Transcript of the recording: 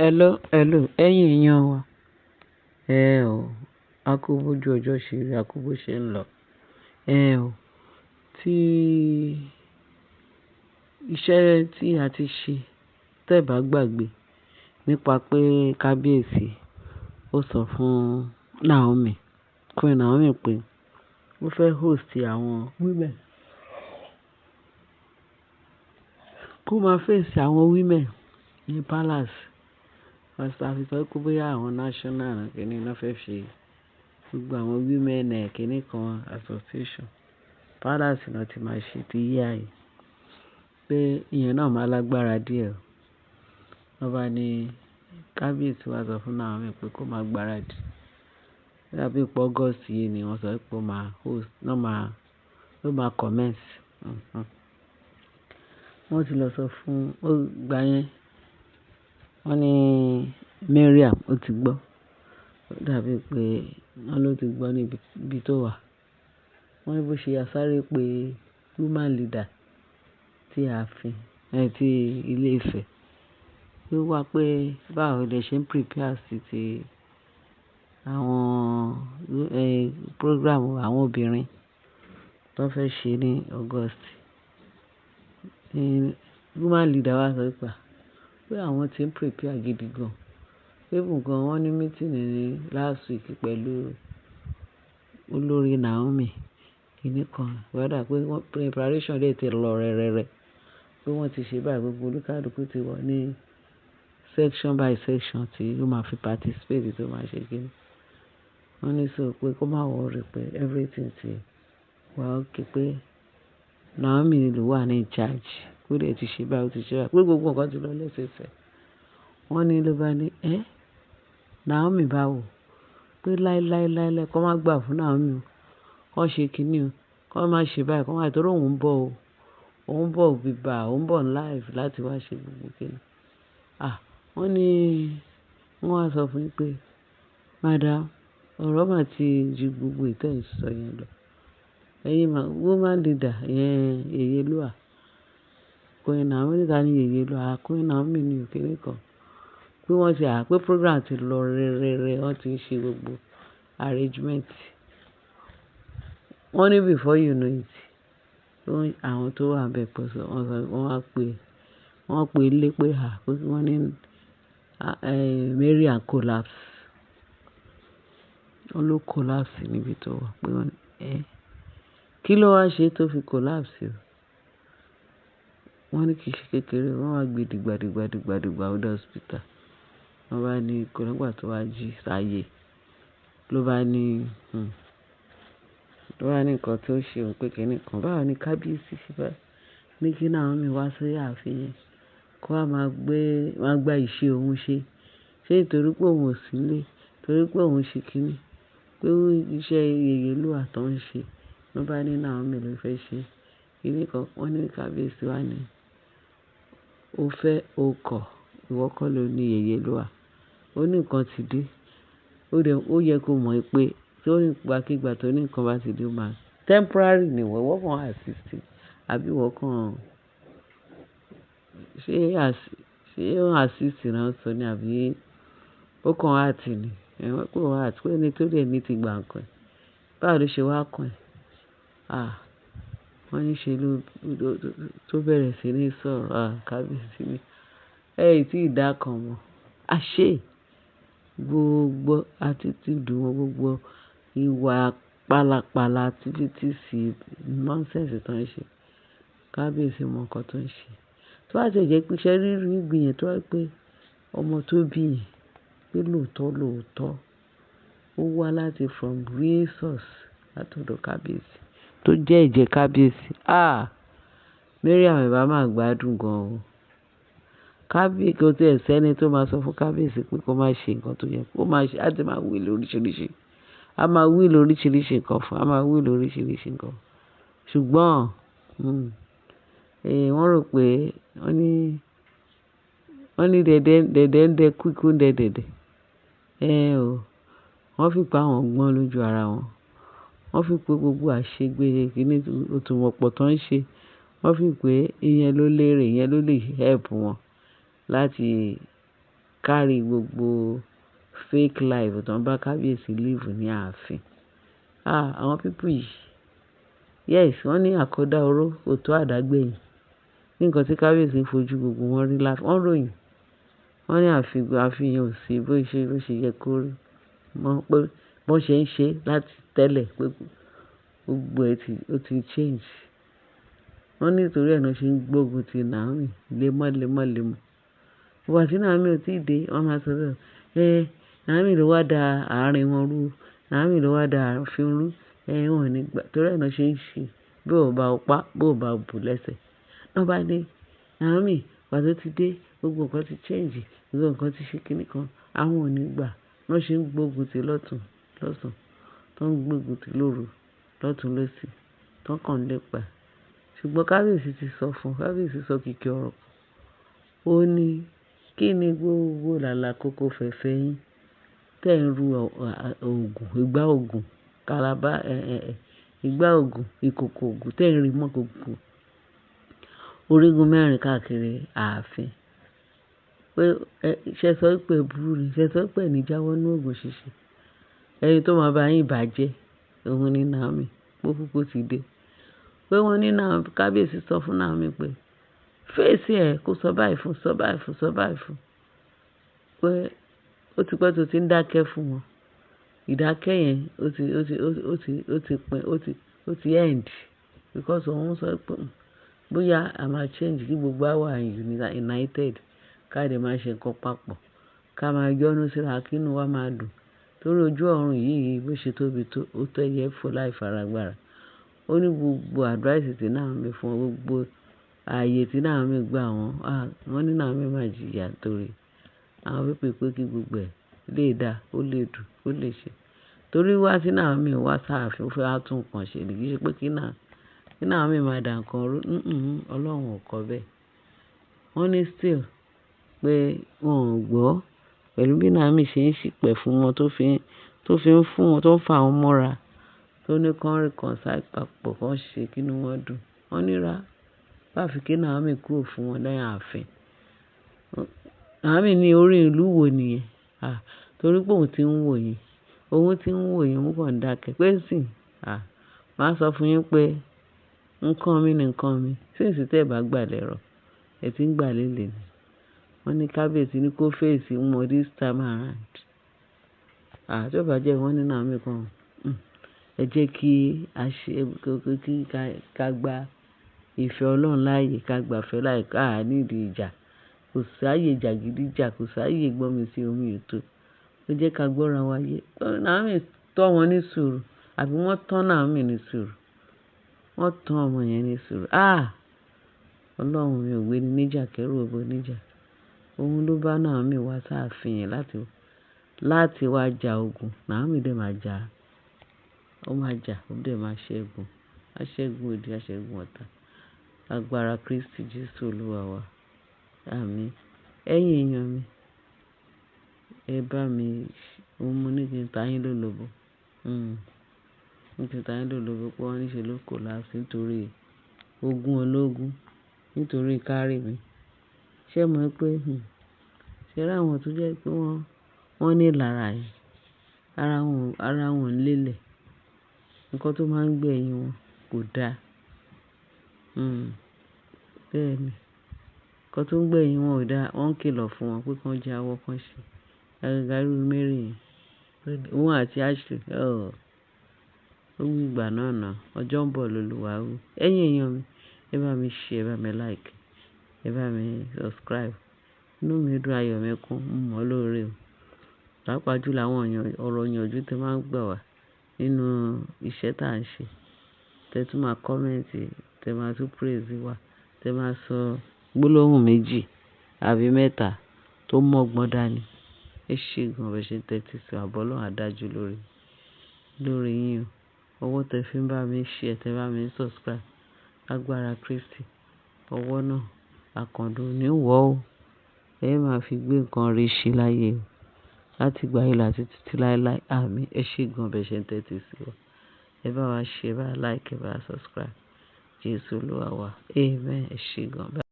Hello, hello, ẹ̀yin èèyàn wa. A kú bójú ọjọ́ ṣe rí, a kú bó ṣe ń lọ. Tí iṣẹ́ tí a ti ṣe tẹ́ bá gbàgbé nípa pé kábíyèsí ó sọ fún Naomi, Queen Naomi pé ó fẹ́ host àwọn women. Kó máa face àwọn women ní palace. Pastor àfi sọ pé bóyá àwọn national kìíní náà fẹ́ ṣe gbogbo àwọn women kìíní kan association. Palace náà ti máa ṣe ti yíyá yìí. Pé ìyẹn náà máa lágbára díẹ̀. Wọ́n bá ní kábíyèsí wá sọ fún Naomi pé kó máa gbáradì. Bí ipò August yìí ni wọ́n sọ pé ó máa host, ló máa commence. Wọ́n ti lọ sọ fún gbà yẹn. Wọ́n ní Mariam ó ti gbọ́. Ó dàbí pé wọ́n ló ti gbọ́ níbi tó wà. Wọ́n ní bó ṣe yá sáré pé woman leader tí ààfin tí Ilé Ifẹ̀. Ó wá pé báwo lè ṣe ń prepare sí ti àwọn program àwọn obìnrin tó fẹ́ ṣe ní August. Woman leader wá sọ pé àwọn ti ń prepare gidi gan. Even gan wọ́n ní meeting ní last week pẹ̀lú olórí Naomi kìíní kan. Whether pé preparation dẹ̀ ti lọ rẹ̀rẹ̀rẹ̀. Pé wọ́n ti ṣe báyìí gbogbo olúkálùkù ti wà ní section by section tí ó máa fi participate tó máa ṣe kíni. Wọ́n ní sọ pé kó má worry pé everything ti wà okay pé Naomi ló wà ní charge. Kó dẹ̀ ti ṣe báyìí ó ti ṣe báyìí. Pé gbogbo nǹkan ti lọ lẹ́sẹẹsẹ. Wọ́n ní ló bá ní Naomi báwo? Pé láíláíláíláí kó má gbà fún Naomi o. Kó ṣe kíni o. Kó má ṣe báyìí kó má torí òun ń bọ̀ o. Òun ń bọ̀ bíbà, òun ń bọ̀ live láti wá ṣe gbogbo kíni. Wọ́n ní wọ́n wá sọ fún un pé madam ọ̀rọ̀ mà ti ju gbogbo ìtẹ́ ìsọ yẹn lọ. Ẹ̀yin woman leader yẹn Yèyélúà. Queen Naomi níta ní Yèyélúà. Queen Naomi ní òkèèrè kan. Pé wọ́n ti pé program ti lọ rẹ̀rẹ̀rẹ̀ wọ́n ti ń ṣe gbogbo arrangement. Wọ́n ní before you know it. Àwọn tó wà bẹ́ẹ̀ pọ̀ sọ wọ́n pe ilé pé pé wọ́n ní Mariam collapse. Wọ́n ló collapse níbi tó wà pé wọ́n kí ló wá ṣe tó fi collapse o. Wọ́n ní kìí ṣe kékeré wọ́n wá gbé dìgbàdìgbà ó dé hospital. Wọ́n bá ní kò nígbà tó wá jí sáyé ló bá ní nǹkan tó ṣe òun pé kíní kan báwo ni kábíyèsí ṣe bá ní kí Naomi wá sí ààfin yẹn kó wá máa gba ìṣe òun ṣe. Ṣé nítorí pé òun ò sí nílé torí pé òun ṣe kíní pé iṣẹ́ Yèyélúà tó ń ṣe ló bá ní Naomi ló fẹ́ ṣe kíní kan. Wọ́n ní kábíyèsí wá ní ó fẹ́ ó kọ̀ ìwọ kọ́ ló ní Yèyélúà. Ó ní nǹkan ti dé. Ó yẹ kó mọ̀ pé tí ó ní ìgbàkígbà tó ní nǹkan bá ti dé ó máa temporary ni ìwọ kan assist àbí ìwọ kan ṣé ó assist náà sọ ní àbí ó kàn heart ni. Wọ́n pé ó heart pé ní tó dẹ̀ ní ti gbà nǹkan. Báwo ló ṣe wá kàn ẹ́? Wọ́n ní ṣe ló tó bẹ̀rẹ̀ sí ní sọ̀rọ̀ kábíyèsí ni. Tí ìdá kan mọ̀. Àṣé gbogbo attitude wọn gbogbo ìwà pálapàla activities nonsense tó ń ṣe. Kábíyèsí mọ nǹkan tó ń ṣe. Tó bá ti jẹ́ pé iṣẹ́ rírí gbìyànjú tó wá pé ọmọ tó bí yẹn pé lóòótọ́ ó wá láti from real source látọ̀dọ̀ kábíyèsí tó jẹ́ ẹ̀jẹ̀ kábíyèsí. Mariam ìbá máa gbádùn gan o. Kábíyèsí kò tí ẹ̀ sẹ́ni tó máa sọ fún kábíyèsí pé kó má ṣe nǹkan tó yẹ kó má ṣe. Á ti máa wí lóríṣiríṣi. A máa wí lóríṣiríṣi nǹkan fún. A máa wí lóríṣiríṣi nǹkan. Ṣùgbọ́n wọ́n rò pé wọ́n ní dẹ̀dẹ̀ ń dẹ kúkú ń dẹ dẹ̀dẹ̀. Wọ́n fi pa àwọn gbọ́n lójú ara wọn. Wọ́n fi pé gbogbo àṣegbé kíní òtùmọ̀pọ̀ tó ń ṣe. Wọ́n fi pé ìyẹn ló lérè ìyẹn ló lè help wọn láti kárí gbogbo fake life tó ń bá kábíyèsí live ní ààfin. Àwọn people yìí, yes, wọ́n ní àkọ́dá oró kò tó àdágbẹ̀yìn. Ní nǹkan tí kábíyèsí ń fojú gbogbo wọn rí wọ́n ròyìn. Wọ́n ní àfihàn ò sí bó ṣe yẹ kó rí. Mọ̀ pé bọ́n ṣe ń ṣe láti tẹ́lẹ̀ pé gbogbo ó ti change. Wọ́n ní nítorí ẹ̀ náà ṣe ń gbógun ti Naomi lemọ́lemọ́. Ìgbà tí Naomi ò tí ì dé, wọ́n máa sọ bẹ́ẹ̀, Naomi ló wá da àárín wọn rú, Naomi ló wá da ààfin rú, wọn ò ní gbà. Torí ẹ̀ náà ṣe ń ṣe bí ò bá pa, bí ò bá bù lẹ́sẹ̀. Wọ́n bá ní Naomi, ìgbà tó ti dé, gbogbo nǹkan ti change, gbogbo nǹkan ti ṣe kíní kan, àwọn ò ní gbà. Wọ́n ṣe ń gbógun ti lọ́tùn lọ́sàn, tó ń gbógun ti lóru lọ́tùn lósì, tó ń kàn lépa. Ṣùgbọ́n kábíyèsí ti sọ fún, kábíyèsí sọ kìkì ọ̀rọ̀ kan. Ó ní kí ni gbogbo làlà kókó fẹ̀fẹ̀ yín tẹ̀ ń ru ìgbà ògùn, kàlàbá ìgbà ògùn, ìkòkò ògùn tẹ̀ ń rí mọ́ gbogbo orígun mẹ́rin káàkiri ààfin. Pé ṣe sọ pé burú ni, ṣe sọ pé ní jáwọ́ ní ògùn ṣíṣe. Ẹni tó máa bá yín bàjẹ́, òun ni Naomi, pópópó ti dé. Pé wọ́n ní kábíyèsí sọ fún Naomi pé fèsì ẹ̀ kó sọ báyìí fún, sọ báyìí fún, sọ báyìí fún. Pé ó ti pẹ́ tó ti ń dákẹ́ fún wọn. Ìdákẹ́ yẹn ó ti end because òun sọ pé bóyá a máa change kí gbogbo wa united, ká lè máa ṣe nǹkan papọ̀, ká máa yọ́nú síra kí inú wa máa dùn. Torí ojú ọ̀run yìí bó ṣe tóbi tó, ó tó ẹyẹ fò láì faragbára. Ó ní gbogbo advice tí Naomi fún gbogbo ààyè tí Naomi gbà wọ́n ní Naomi máa jìyà torí àwọn pípé pé kí gbogbo ẹ̀ lè dá, ó lè dùn, ó lè ṣe. Torí wá tí Naomi wá sáàfin, ó fẹ́ wá tún nǹkan ṣe ní kì í ṣe pé kí Naomi máa dà nǹkan rú. Ọlọ́run ò kọ bẹ́ẹ̀. Wọ́n ní still pé wọn ò gbọ́ pẹ̀lú bí Naomi ṣe ń ṣìpẹ̀ fún wọn tó fi ń fún wọn, tó ń fa wọn mọ́ra, tó ní kán reconcile papọ̀, kán ṣe kí inú wọn dùn. Wọ́n ní bá fi kí Naomi kúrò fún wọn lẹ́yìn ààfin. Naomi ní orí ìlú wo nìyẹn? Torí pé òun ti ń wò yín, òun kàn ń dákẹ́. Pé sìn, màá sọ fún yín pé nǹkan mi ni nǹkan mi. Sínsì tẹ́ ẹ bá gbà lẹ́rọ̀, ẹ ti ń gbà lélẹ̀ ni. Wọ́n ní kábíyèsí ní kó fèsì wọn this time around. Tí ó bá jẹ́ wọ́n ní Naomi kan, ẹ jẹ́ kí ká gba ìfẹ́ Ọlọ́run láàyè, ká gbà fẹ́ láàyè, ká nídìí ìjà. Kò sáàyè jàgídíjà, kò sáàyè gbọ́mi sí omi ètò. Ó jẹ́ ká gbọ́ra wa yé. Naomi tọ́ wọn ní sùúrù, àbí wọ́n tọ́ Naomi ní sùúrù. Wọ́n tọ́ ọmọ yẹn ní sùúrù. Ọlọ́run mi ò gbé ní níjà kẹ́rù òbó níjà. Òun ló bá Naomi wá sáàfin yẹn láti wá ja ogun. Naomi dẹ̀ máa jà. Ó máa jà, ó dẹ̀ máa ṣẹ́gun. Aṣẹ́gun òdì, aṣẹ́gun ọ̀tá. Agbára Kristi Jésù Olúwa wa. Àmín. Ẹ̀yin èèyàn mi, ẹ bá mi, mo ní kí n ta yín lólobó. Mo ti ta yín lólobó pé wọ́n níṣe ló collapse nítorí ogun ológun, nítorí kárí mi. Ṣé mọ̀ pé ṣé rí àwọn tó jẹ́ pé wọ́n ní ìlara yìí, ara wọn lélẹ̀. Nǹkan tó máa ń gbẹ̀yìn wọn kò dáa. Bẹ́ẹ̀ ni. Nǹkan tó ń gbẹ̀yìn wọn ò dáa. Wọ́n ń kìlọ̀ fún wọn pé kán jáwọ́, kán ṣe. Àgàgà irú Mary yẹn, òun àti Ashley, ó wí ìgbà náà. Ọjọ́ ń bọ̀ lolúwa wí. Ẹ̀yin èèyàn mi, ẹ bá mi share, ẹ bá mi like, ẹ bá mi subscribe. Inú mi dùn, ayọ̀ mi kún, mo mọ̀ lóore o. Pàápàá jùlọ àwọn ọ̀rọ̀ ìyànjú tẹ máa ń gbà wá nínú iṣẹ́ tá à ń ṣe. Tẹ tún máa comment, tẹ máa tún praise wa, tẹ máa sọ gbólóhùn méjì àbí mẹ́ta tó mọ́gbọ́n dání. Ẹ ṣé gan bẹ́ẹ̀ ṣe ń tẹ́tí sí wa, àbọ̀ Ọlọ́run á dájú lórí yín o. Ọwọ́ tẹ fi ń bá mi share, tẹ bá mi subscribe. Agbára Kristi, ọwọ́ náà àkàndùn ní wọ́ o. Ẹ máa fi gbé nǹkan rí ṣe láyé o. Láti ìgbà yìí láti títí láéláé. Àmín. Ẹ ṣé gan bẹ́ẹ̀ ṣe ń tẹ́tí sí wa. Ẹ bá wa share, ẹ bá like, ẹ bá subscribe. Jésù Olúwa wa. Amen. Ẹ ṣé gan.